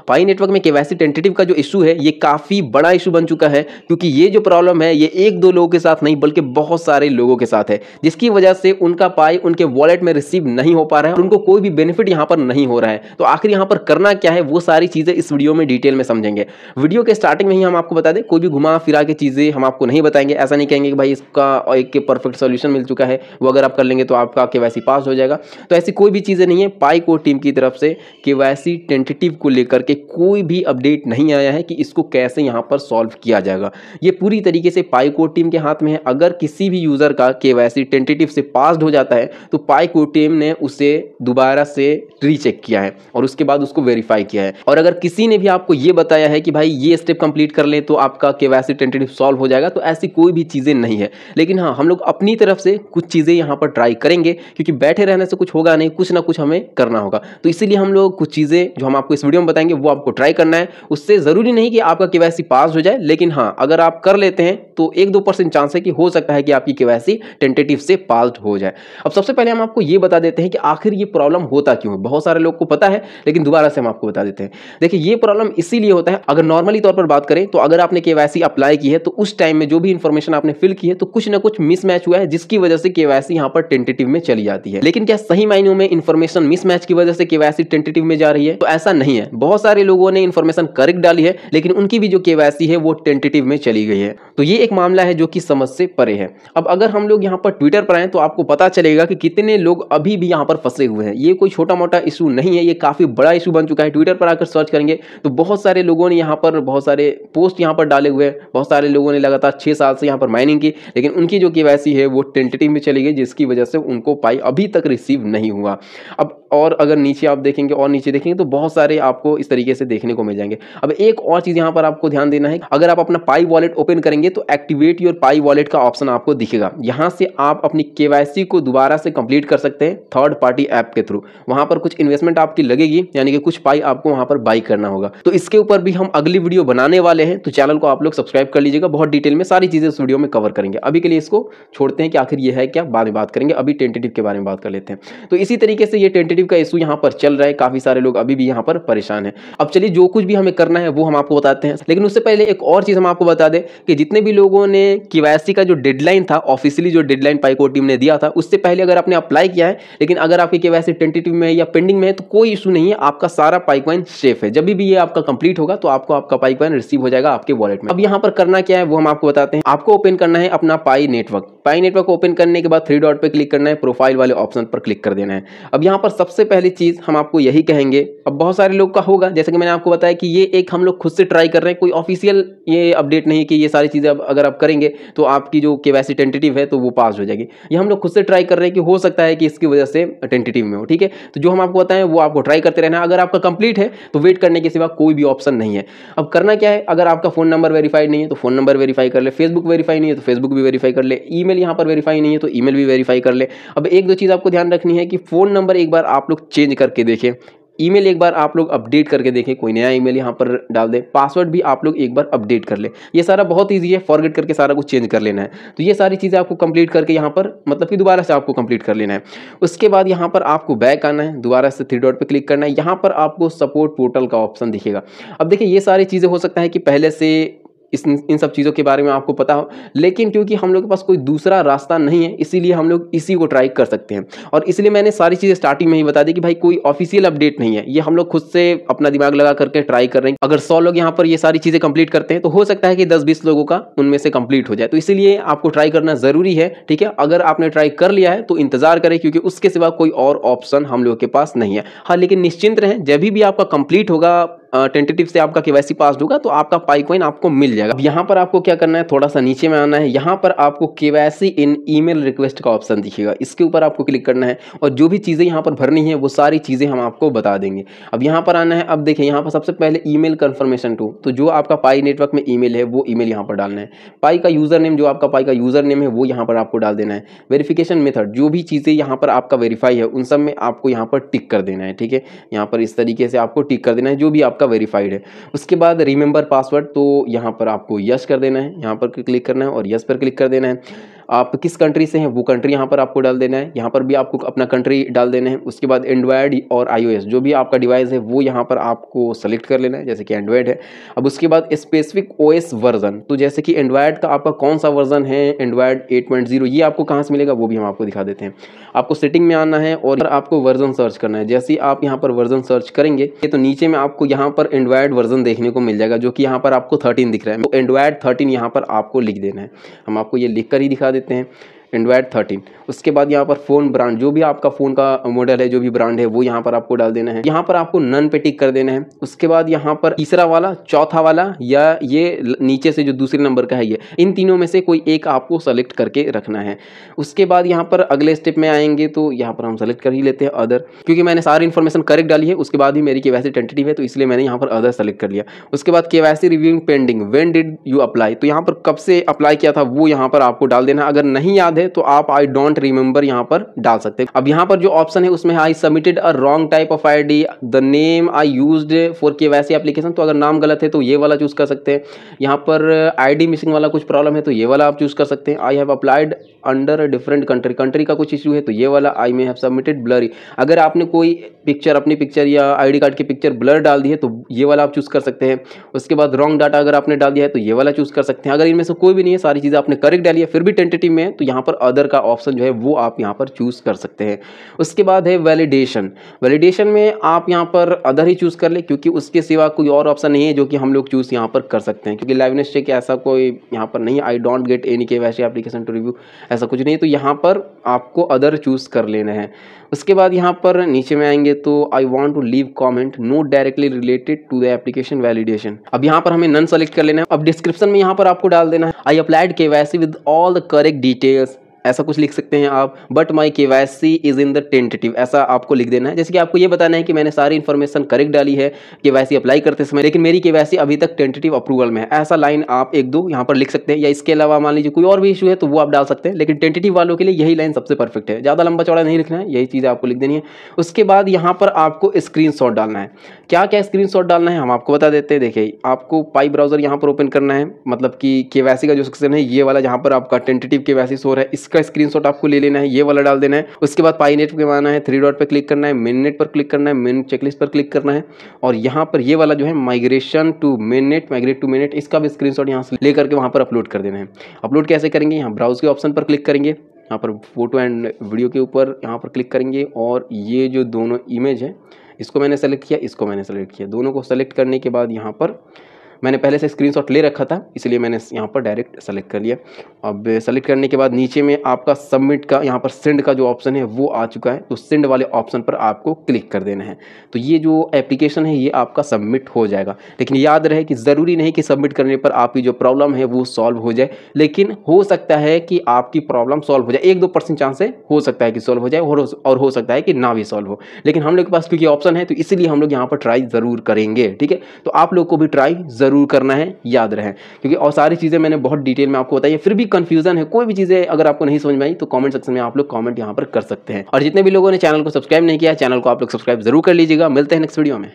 पाई network में KYC tentative का जो इशू है ये काफ़ी बड़ा इशू बन चुका है, क्योंकि ये जो प्रॉब्लम है ये एक दो लोगों के साथ नहीं बल्कि बहुत सारे लोगों के साथ है, जिसकी वजह से उनका पाई उनके वॉलेट में रिसीव नहीं हो पा रहा है और उनको कोई भी बेनिफिट यहाँ पर नहीं हो रहा है। तो आखिर यहाँ पर करना क्या है वो सारी चीज़ें इस वीडियो में डिटेल में समझेंगे। वीडियो के स्टार्टिंग में ही हम आपको बता दें, कोई भी घुमा फिरा के चीज़ें हम आपको नहीं बताएंगे। ऐसा नहीं कहेंगे कि भाई इसका एक परफेक्ट सोल्यूशन मिल चुका है, वो अगर आप कर लेंगे तो आपका केवाईसी पास हो जाएगा। तो ऐसी कोई भी चीज़ें नहीं है। पाई कोड टीम की तरफ से केवाईसी टेंटेटिव को लेकर के कोई भी अपडेट नहीं आया है कि इसको कैसे यहाँ पर सॉल्व किया जाएगा। ये पूरी तरीके से पाई कोड टीम के हाथ में है। अगर किसी भी यूज़र का केवाईसी टेंटेटिव से पास्ड हो जाता है तो पाई कोड टीम ने उसे दोबारा से रीचेक किया है और उसके बाद उसको वेरीफाई किया है। और अगर किसी ने भी आपको ये बताया है कि भाई ये स्टेप कंप्लीट कर लें तो आपका केवाईसी टेंटेटिव सॉल्व हो जाएगा, तो ऐसी कोई भी चीज़ें नहीं है। लेकिन हाँ, हम लोग अपनी तरफ से कुछ चीज़ें यहाँ पर ट्राई करेंगे, क्योंकि बैठे रहने से कुछ होगा नहीं, कुछ ना कुछ हमें करना होगा। तो इसीलिए हम लोग कुछ चीज़ें जो हम आपको इस वीडियो में बताएंगे वो आपको ट्राई करना है। उससे ज़रूरी नहीं कि आपका केवाईसी पास हो जाए, लेकिन हाँ, अगर आप कर लेते हैं तो 1-2% चांस है कि हो सकता है कि आपकी केवाईसी टेंटेटिव से पास्ड हो जाए। अब सबसे पहले हम आपको ये बता देते हैं कि आखिर ये प्रॉब्लम होता क्यों है। बहुत सारे लोग को पता है, लेकिन दोबारा से हम आपको बता देते हैं। देखिए, ये प्रॉब्लम इसीलिए होता है, अगर नॉर्मली तौर पर बात करें तो अगर आपने केवाईसी अप्लाई की है तो उस टाइम में जो भी इंफॉर्मेशन आपने फिल की है तो कुछ ना कुछ मिसमैच हुआ है, जिसकी वजह से केवाईसी यहाँ पर टेंटेटिव में चली जाती है। लेकिन क्या सही मायनों में इंफॉर्मेशन मिसमैच की वजह से केवाईसी टेंटेटिव में जा रही है? तो ऐसा नहीं है। बहुत सारे लोगों ने इंफॉर्मेशन करेक्ट डाली है, लेकिन उनकी भी जो केवाईसी है वो टेंटेटिव में चली गई है। तो ये एक मामला है जो कि समझ से परे है। अब अगर हम लोग यहाँ पर ट्विटर पर आए तो आपको पता चलेगा कि कितने लोग अभी भी यहाँ पर फंसे हुए हैं। ये कोई छोटा मोटा इशू नहीं है, ये काफी बड़ा इशू बन चुका है। ट्विटर पर आकर सर्च करेंगे तो बहुत सारे लोगों ने यहाँ पर बहुत सारे पोस्ट यहाँ पर डाले हुए हैं। बहुत सारे लोगों ने लगातार 6 साल से यहाँ पर माइनिंग की, लेकिन उनकी जो केवाईसी है वो टेंटेटिव में चली गई, जिसकी वजह से उनको पाई अभी तक रिसीव नहीं हुआ। अब और अगर नीचे आप देखेंगे और नीचे देखेंगे तो बहुत सारे आपको इस तरीके से देखने को मिल जाएंगे। अब एक और चीज़ यहाँ पर आपको ध्यान देना है, अगर आप अपना पाई वॉलेट ओपन करेंगे तो एक्टिवेट योर पाई वॉलेट का ऑप्शन आपको दिखेगा। यहाँ से आप अपनी केवाईसी को दोबारा से कंप्लीट कर सकते हैं थर्ड पार्टी ऐप के थ्रू। वहाँ पर कुछ इन्वेस्टमेंट आपकी लगेगी, यानी कि कुछ पाई आपको वहाँ पर बाई करना होगा। तो इसके ऊपर भी हम अगली वीडियो बनाने वाले हैं, तो चैनल को आप लोग सब्सक्राइब कर लीजिएगा। बहुत डिटेल में सारी चीज़ें इस वीडियो में कवर करेंगे। अभी के लिए इसको छोड़ते हैं कि आखिर ये है क्या, बाद में बात करेंगे। अभी टेंटेटिव के बारे में बात कर लेते हैं। तो इसी तरीके से ये टेंटेटिव का इशू यहाँ पर चल रहा है। काफी सारे लोग अभी भी यहाँ पर परेशान हैं। अब चलिए, जो कुछ भी हमें करना है वो हम आपको बताते हैं, लेकिन उससे पहले एक और चीज हम आपको बता दें कि जितने भी लोगों ने केवाईसी का जो डेडलाइन था, ऑफिशियली जो डेडलाइन पाई कोड टीम ने दिया था, उससे पहले अगर आपने अप्लाई किया है, लेकिन अगर आपकी केवाईसी टेंटेटिव में है या पेंडिंग में है तो कोई इशू नहीं है, आपका सारा पाई कॉइन सेफ है। जब भी ये आपका कंप्लीट होगा तो आपको आपका पाई कॉइन रिसीव हो जाएगा आपके वॉलेट में। अब यहाँ पर करना क्या है वो हम आपको बताते हैं। आपको ओपन करना है अपना पाई नेटवर्क। पाई नेटवर्क ओपन करने के बाद 3 डॉट पे क्लिक करना है, प्रोफाइल वाले ऑप्शन पर क्लिक कर देना है। अब यहाँ पर सबसे पहली चीज हम आपको यही कहेंगे, अब बहुत सारे लोग का होगा, जैसे कि मैंने आपको बताया कि ये एक हम लोग खुद से ट्राई कर रहे हैं, कोई ऑफिशियल ये अपडेट नहीं कि ये सारी चीजें अगर आप करेंगे तो आपकी जो केवाईसी टेंटेटिव है तो वो पास हो जाएगी। ये हम लोग खुद से ट्राई कर रहे हैं कि हो सकता है कि इसकी वजह से टेंटेटिव में हो। ठीक है, तो जो हम आपको बताएं वो आपको ट्राई करते रहना है। अगर आपका कंप्लीट है तो वेट करने के सिवा कोई भी ऑप्शन नहीं है। अब करना क्या है, अगर आपका फोन नंबर वेरीफाइड नहीं है तो फोन नंबर वेरीफाई कर ले, फेसबुक वेरीफाई नहीं है तो फेसबुक भी वेरीफाई कर ले, ईमेल यहाँ पर वेरीफाई नहीं है तो ईमेल भी वेरीफाई कर ले। अब एक दो चीज़ आपको ध्यान रखनी है कि फोन नंबर एक बार आप लोग चेंज करके देखें, ईमेल एक बार आप लोग अपडेट करके देखें, कोई नया ईमेल यहाँ पर डाल दें, पासवर्ड भी आप लोग एक बार अपडेट कर ले। ये सारा बहुत इजी है, फॉरगेट करके सारा कुछ चेंज कर लेना है। तो ये सारी चीज़ें आपको कंप्लीट करके यहाँ पर मतलब कि दोबारा से आपको कंप्लीट कर लेना है। उसके बाद यहाँ पर आपको बैक आना है, दोबारा से 3 डॉट पे क्लिक करना है। यहाँ पर आपको सपोर्ट पोर्टल का ऑप्शन दिखेगा। अब देखिए, ये सारी चीज़ें हो सकता है कि पहले से इन सब चीज़ों के बारे में आपको पता हो, लेकिन क्योंकि हम लोग के पास कोई दूसरा रास्ता नहीं है, इसीलिए हम लोग इसी को ट्राई कर सकते हैं। और इसलिए मैंने सारी चीज़ें स्टार्टिंग में ही बता दी कि भाई कोई ऑफिशियल अपडेट नहीं है, ये हम लोग खुद से अपना दिमाग लगा करके ट्राई कर रहे हैं। अगर 100 लोग यहाँ पर ये सारी चीज़ें कंप्लीट करते हैं तो हो सकता है कि 10-20 लोगों का उनमें से कंप्लीट हो जाए। तो इसीलिए आपको ट्राई करना ज़रूरी है। ठीक है, अगर आपने ट्राई कर लिया है तो इंतजार करें, क्योंकि उसके सिवा कोई और ऑप्शन हम लोग के पास नहीं है। हाँ, लेकिन निश्चिंत रहें, जब भी आपका कंप्लीट होगा, टेंटेटिव से आपका केवाईसी पास होगा तो आपका पाई कॉइन आपको मिल जाएगा। अब यहाँ पर आपको क्या करना है, थोड़ा सा नीचे में आना है। यहाँ पर आपको केवाईसी इन ईमेल रिक्वेस्ट का ऑप्शन दिखेगा, इसके ऊपर आपको क्लिक करना है और जो भी चीज़ें यहाँ पर भरनी है वो सारी चीज़ें हम आपको बता देंगे। अब यहाँ पर आना है। अब देखिए, यहाँ पर सबसे पहले ईमेल कन्फर्मेशन टू, तो जो आपका पाई नेटवर्क में ईमेल है वो ईमेल यहाँ पर डालना है। पाई का यूज़र नेम, जो आपका पाई का यूज़र नेम है वो यहाँ पर आपको डाल देना है। वेरिफिकेशन मेथड, जो भी चीज़ें यहाँ पर आपका वेरीफाई है उन सब में आपको यहाँ पर टिक कर देना है। ठीक है, यहाँ पर इस तरीके से आपको टिक कर देना है जो भी आपका वेरीफाइड है। उसके बाद रिमेंबर पासवर्ड, तो यहाँ पर आपको यस कर देना है, यहाँ पर क्लिक करना है और यस पर क्लिक कर देना है। आप किस कंट्री से हैं वो कंट्री यहाँ पर आपको डाल देना है। यहाँ पर भी आपको अपना कंट्री डाल देना है। उसके बाद एंड्रॉयड और iOS जो भी आपका डिवाइस है वो यहाँ पर आपको सेलेक्ट कर लेना है, जैसे कि एंड्रॉयड है। अब उसके बाद स्पेसिफिक OS वर्जन, तो जैसे कि एंड्रॉयड का आपका कौन सा वर्जन है, एंड्रॉयड 8.0, ये आपको कहाँ से मिलेगा वो भी हम आपको दिखा देते हैं। आपको सेटिंग में आना है और आपको वर्जन सर्च करना है। जैसे आप यहाँ पर वर्जन सर्च करेंगे तो नीचे में आपको यहाँ पर एंड्रॉयड वर्जन देखने को मिल जाएगा, जो कि यहाँ पर आपको 13 दिख रहा है। तो एंड्रॉयड 13 यहाँ पर आपको लिख देना है। हम आपको ये लिख कर ही दिखा देते हैं, एंड्रॉयड 13। उसके बाद यहाँ पर फ़ोन ब्रांड, जो भी आपका फ़ोन का मॉडल है, जो भी ब्रांड है वो यहाँ पर आपको डाल देना है। यहाँ पर आपको नन पे टिक कर देना है। उसके बाद यहाँ पर तीसरा वाला, चौथा वाला या ये नीचे से जो दूसरे नंबर का है, ये इन तीनों में से कोई एक आपको सेलेक्ट करके रखना है। उसके बाद यहाँ पर अगले स्टेप में आएंगे तो यहाँ पर हम सेलेक्ट कर ही लेते हैं अदर, क्योंकि मैंने सारी इन्फॉर्मेशन करेक्ट डाली है। उसके बाद भी मेरी KYC टेंटेटिव है तो इसलिए मैंने यहाँ पर अदर सेलेक्ट कर लिया। उसके बाद KYC reviewing pending, when did you apply, तो यहाँ पर कब से अप्लाई किया था वो यहाँ पर आपको डाल देना। अगर नहीं याद है तो आप आई डोंट रिमेंबर यहाँ पर डाल सकते हैं। अब यहाँ पर जो ऑप्शन है उसमें I submitted a wrong type of ID, the name I used for KYC application, तो अगर नाम गलत है तो ये वाला चूज कर सकते हैं। यहाँ पर ID मिसिंग वाला कुछ प्रॉब्लम है तो ये वाला आप चूज कर सकते हैं। I have applied under a different country, country का कुछ इशू है तो ये वाला। आई मे हैव सबमिटेड ब्लरी, अगर आपने कोई पिक्चर, अपनी पिक्चर या ID कार्ड की पिक्चर ब्लर डाल दी है तो ये वाला आप चूज कर सकते हैं। उसके बाद रॉन्ग डाटा अगर आपने डाल दिया है तो ये वाला चूज कर सकते हैं। अगर इनमें से कोई भी नहीं है, सारी चीज़ें आपने करेक्ट डाली है फिर भी टेंटेटिव में है, तो यहाँ पर अदर का ऑप्शन जो है वो आप यहाँ पर चूज कर सकते हैं। उसके बाद है वैलिडेशन। वैलिडेशन में आप यहाँ पर अदर ही चूज कर ले, क्योंकि उसके सिवा कोई और ऑप्शन नहीं है जो कि हम लोग चूज यहाँ पर कर सकते हैं, क्योंकि लाइवनेस चेक ऐसा कोई यहाँ पर नहीं, I don't get any KYC application to review, ऐसा कुछ नहीं है। तो यहाँ पर आपको अदर चूज कर लेना है। उसके बाद यहाँ पर नीचे में आएंगे तो I want to leave comment not directly related to the application validation, अब यहाँ पर हमें नन सेलेक्ट कर लेना है। अब डिस्क्रिप्शन में यहाँ पर आपको डाल देना है I applied KYC with all the correct details, ऐसा कुछ लिख सकते हैं आप, but my KYC is in the tentative, ऐसा आपको लिख देना है। जैसे कि आपको ये बताना है कि मैंने सारी इन्फॉर्मेशन करेक्ट डाली है KYC अप्लाई करते समय, लेकिन मेरी KYC अभी तक टेंटेटिव अप्रूवल में है, ऐसा लाइन आप एक दो यहाँ पर लिख सकते हैं। या इसके अलावा मान लीजिए कोई और भी इशू है तो वो आप डाल सकते हैं, लेकिन टेंटेटिव वालों के लिए यही लाइन सबसे परफेक्ट है, ज़्यादा लंबा चौड़ा नहीं लिखना है, यही चीज़ आपको लिख देनी है। उसके बाद यहाँ पर आपको स्क्रीनशॉट डालना है। क्या क्या स्क्रीनशॉट डालना है हम आपको बता देते हैं। देखिए, आपको पाई ब्राउजर यहाँ पर ओपन करना है, मतलब कि KYC का जो सेक्शन है ये वाला, जहाँ पर आपका टेंटेटिव KYC शो है, इसका स्क्रीनशॉट आपको ले लेना है, ये वाला डाल देना है। उसके बाद पाई नेट पे आना है, 3 डॉट पर क्लिक करना है, मेन नेट पर क्लिक करना है, मेन चेकलिस्ट पर क्लिक करना है, और यहाँ पर ये वाला जो है migration to main net, migrate to main net, इसका भी स्क्रीनशॉट यहाँ से लेकर के वहाँ पर अपलोड कर देना है। अपलोड कैसे करेंगे, यहाँ ब्राउज के ऑप्शन पर क्लिक करेंगे, यहाँ पर फोटो एंड वीडियो के ऊपर यहाँ पर क्लिक करेंगे, और ये जो दोनों इमेज है इसको मैंने सेलेक्ट किया, इसको मैंने सेलेक्ट किया, दोनों को सेलेक्ट करने के बाद यहाँ पर मैंने पहले से स्क्रीनशॉट ले रखा था इसलिए मैंने यहाँ पर डायरेक्ट सेलेक्ट कर लिया। अब सेलेक्ट करने के बाद नीचे में आपका सबमिट का यहाँ पर सेंड का जो ऑप्शन है वो आ चुका है, तो सेंड वाले ऑप्शन पर आपको क्लिक कर देना है। तो ये जो एप्लीकेशन है ये आपका सबमिट हो जाएगा। लेकिन याद रहे कि ज़रूरी नहीं कि सबमिट करने पर आपकी जो प्रॉब्लम है वो सॉल्व हो जाए, लेकिन हो सकता है कि आपकी प्रॉब्लम सॉल्व हो जाए, 1-2% चांस है, हो सकता है कि सॉल्व हो जाए और हो सकता है कि ना भी सॉल्व हो। लेकिन हम लोग के पास क्योंकि ऑप्शन है तो इसलिए हम लोग यहाँ पर ट्राई ज़रूर करेंगे। ठीक है, तो आप लोग को भी ट्राई जरूर करना है, याद रहे, क्योंकि और सारी चीजें मैंने बहुत डिटेल में आपको बताई है। फिर भी कंफ्यूजन है, कोई भी चीजें अगर आपको नहीं समझ में आई तो कमेंट सेक्शन में आप लोग कमेंट यहां पर कर सकते हैं। और जितने भी लोगों ने चैनल को सब्सक्राइब नहीं किया, चैनल को आप लोग सब्सक्राइब जरूर कर लीजिएगा। मिलते हैं नेक्स्ट वीडियो में।